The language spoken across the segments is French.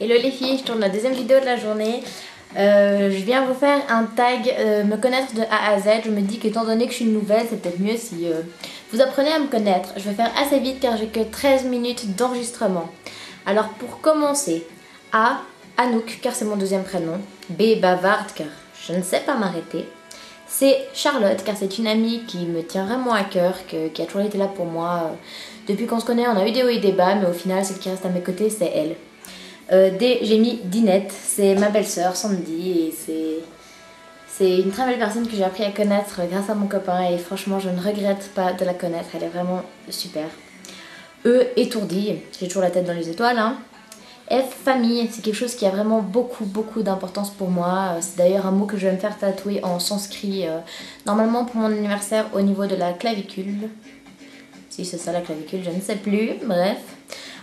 Hello les filles, je tourne la deuxième vidéo de la journée. Je viens vous faire un tag, me connaître de A à Z. Je me dis qu'étant donné que je suis nouvelle, c'est peut-être mieux si vous apprenez à me connaître. Je vais faire assez vite car j'ai que 13 minutes d'enregistrement. Alors pour commencer, A, Anouk car c'est mon deuxième prénom. B, bavarde car je ne sais pas m'arrêter. C, Charlotte car c'est une amie qui me tient vraiment à cœur, qui a toujours été là pour moi. Depuis qu'on se connaît, on a eu des hauts et des bas, mais au final, celle qui reste à mes côtés, c'est elle. D, j'ai mis Dinette, c'est ma belle-sœur Sandy et c'est une très belle personne que j'ai appris à connaître grâce à mon copain et franchement je ne regrette pas de la connaître, elle est vraiment super. E, étourdie, j'ai toujours la tête dans les étoiles. Hein. F, famille, c'est quelque chose qui a vraiment beaucoup d'importance pour moi. C'est d'ailleurs un mot que je vais me faire tatouer en sanskrit normalement pour mon anniversaire au niveau de la clavicule. Si c'est ça la clavicule, je ne sais plus, bref.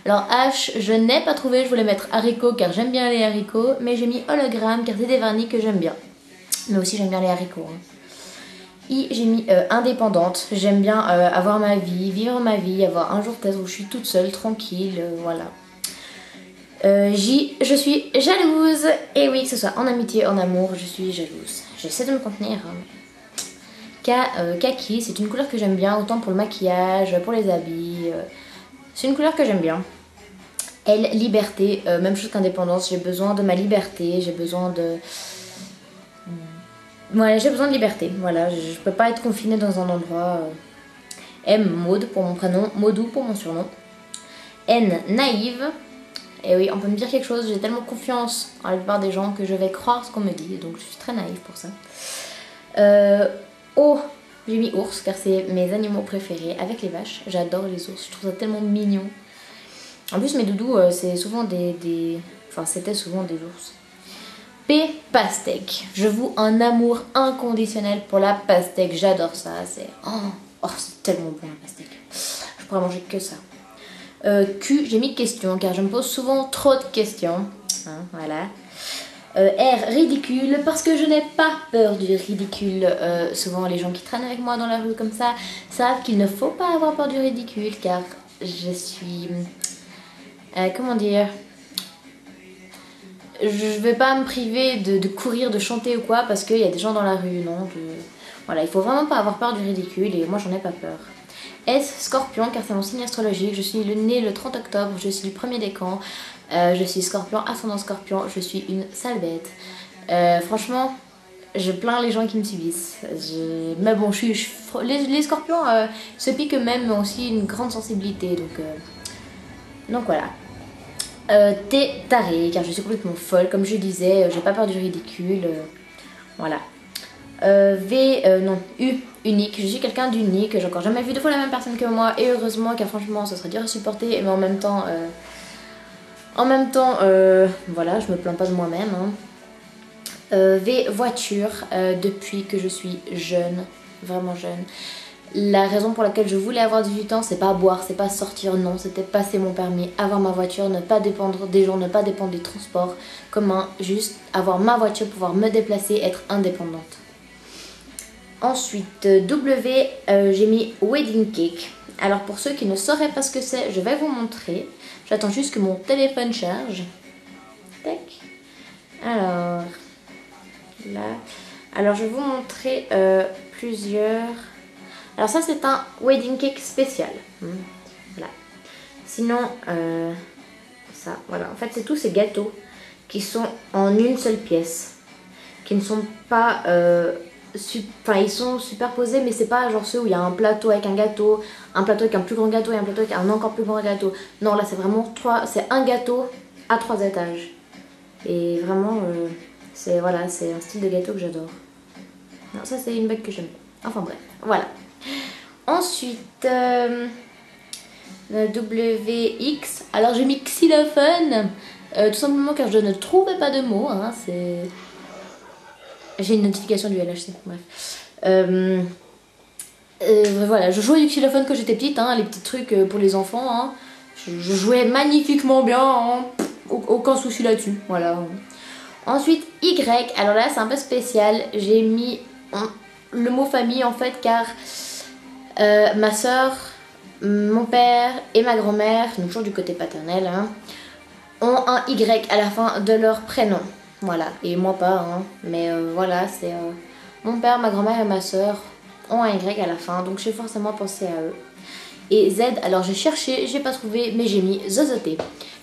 Alors H, je n'ai pas trouvé, je voulais mettre haricot car j'aime bien les haricots, mais j'ai mis hologramme car c'est des vernis que j'aime bien. Mais aussi j'aime bien les haricots. Hein. I, j'ai mis indépendante, j'aime bien avoir ma vie, vivre ma vie, avoir un jour peut-être où je suis toute seule, tranquille, voilà. J, je suis jalouse, et oui, que ce soit en amitié, en amour, je suis jalouse. J'essaie de me contenir. Hein. Kaki, c'est une couleur que j'aime bien, autant pour le maquillage, pour les habits. C'est une couleur que j'aime bien. L, liberté, même chose qu'indépendance, j'ai besoin de ma liberté, j'ai besoin de... Ouais, j'ai besoin de liberté, voilà, je peux pas être confinée dans un endroit. M, Maud pour mon prénom, Maudou pour mon surnom. N, naïve, et oui, on peut me dire quelque chose, j'ai tellement confiance en la plupart des gens que je vais croire ce qu'on me dit, donc je suis très naïve pour ça. O, j'ai mis ours car c'est mes animaux préférés avec les vaches. J'adore les ours, je trouve ça tellement mignon. En plus mes doudous c'est souvent Enfin c'était souvent des ours. P, pastèque. Je voue un amour inconditionnel pour la pastèque. J'adore ça. C'est c'est tellement bon la pastèque. Je pourrais manger que ça. Q, j'ai mis question car je me pose souvent trop de questions. Hein, voilà. R, ridicule, parce que je n'ai pas peur du ridicule. Souvent les gens qui traînent avec moi dans la rue comme ça savent qu'il ne faut pas avoir peur du ridicule car je suis... comment dire, je vais pas me priver de courir, de chanter ou quoi parce qu'il y a des gens dans la rue, non. Voilà, il faut vraiment pas avoir peur du ridicule et moi j'en ai pas peur. S, scorpion car c'est mon signe astrologique, je suis né le 30 octobre, je suis le premier décan. Je suis scorpion, ascendant scorpion, je suis une sale bête. Franchement, je plains les gens qui me subissent. Mais bon, les scorpions se piquent eux-mêmes, mais ont aussi une grande sensibilité. Donc voilà. T, taré, car je suis complètement folle. Comme je disais, j'ai pas peur du ridicule. Voilà. V, non, U, unique. Je suis quelqu'un d'unique. J'ai encore jamais vu deux fois la même personne que moi. Et heureusement, car franchement, ça serait dur à supporter. Mais en même temps... voilà, je me plains pas de moi-même. Hein. V, voiture, depuis que je suis jeune, vraiment jeune. La raison pour laquelle je voulais avoir 18 ans, c'est pas boire, c'est pas sortir, non, c'était passer mon permis, avoir ma voiture, ne pas dépendre des gens, ne pas dépendre des transports communs, juste avoir ma voiture, pouvoir me déplacer, être indépendante. Ensuite, W, j'ai mis wedding cake. Alors pour ceux qui ne sauraient pas ce que c'est, je vais vous montrer. J'attends juste que mon téléphone charge. Tac. Alors, là. Alors, je vais vous montrer plusieurs. Alors, ça, c'est un wedding cake spécial. Voilà. Sinon, ça, voilà. En fait, c'est tous ces gâteaux qui sont en une seule pièce. Qui ne sont pas... Enfin, ils sont superposés, mais c'est pas genre ceux où il y a un plateau avec un gâteau, un plateau avec un plus grand gâteau et un plateau avec un encore plus grand gâteau. Non, là c'est vraiment c'est un gâteau à 3 étages. Et vraiment, c'est voilà, c'est un style de gâteau que j'adore. Non, ça c'est une bague que j'aime. Enfin bref, voilà. Ensuite, WX. Alors j'ai mis xylophone, tout simplement car je ne trouvais pas de mots. Hein, c'est... J'ai une notification du LHC, bref. Voilà, je jouais du xylophone quand j'étais petite, hein, les petits trucs pour les enfants. Hein. Je jouais magnifiquement bien, hein, aucun souci là-dessus. Voilà. Ensuite, Y, alors là c'est un peu spécial, j'ai mis le mot famille en fait car ma soeur, mon père et ma grand-mère, donc toujours du côté paternel, hein, ont un Y à la fin de leur prénom. Voilà, et moi pas, hein. Mais voilà, c'est mon père, ma grand-mère et ma soeur ont un Y à la fin, donc j'ai forcément pensé à eux. Et Z, alors j'ai cherché, j'ai pas trouvé, mais j'ai mis zozoté.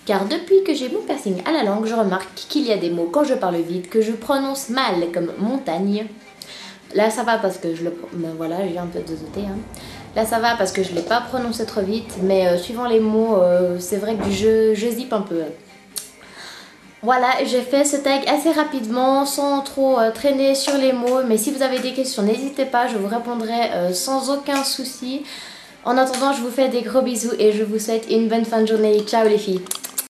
Car depuis que j'ai mon piercing à la langue, je remarque qu'il y a des mots quand je parle vite que je prononce mal, comme montagne. Là ça va parce que je le... Ben voilà, j'ai un peu zozoté, hein. Là ça va parce que je l'ai pas prononcé trop vite, mais suivant les mots, c'est vrai que je zippe un peu. Voilà, j'ai fait ce tag assez rapidement, sans trop traîner sur les mots. Mais si vous avez des questions, n'hésitez pas, je vous répondrai sans aucun souci. En attendant, je vous fais des gros bisous et je vous souhaite une bonne fin de journée. Ciao les filles!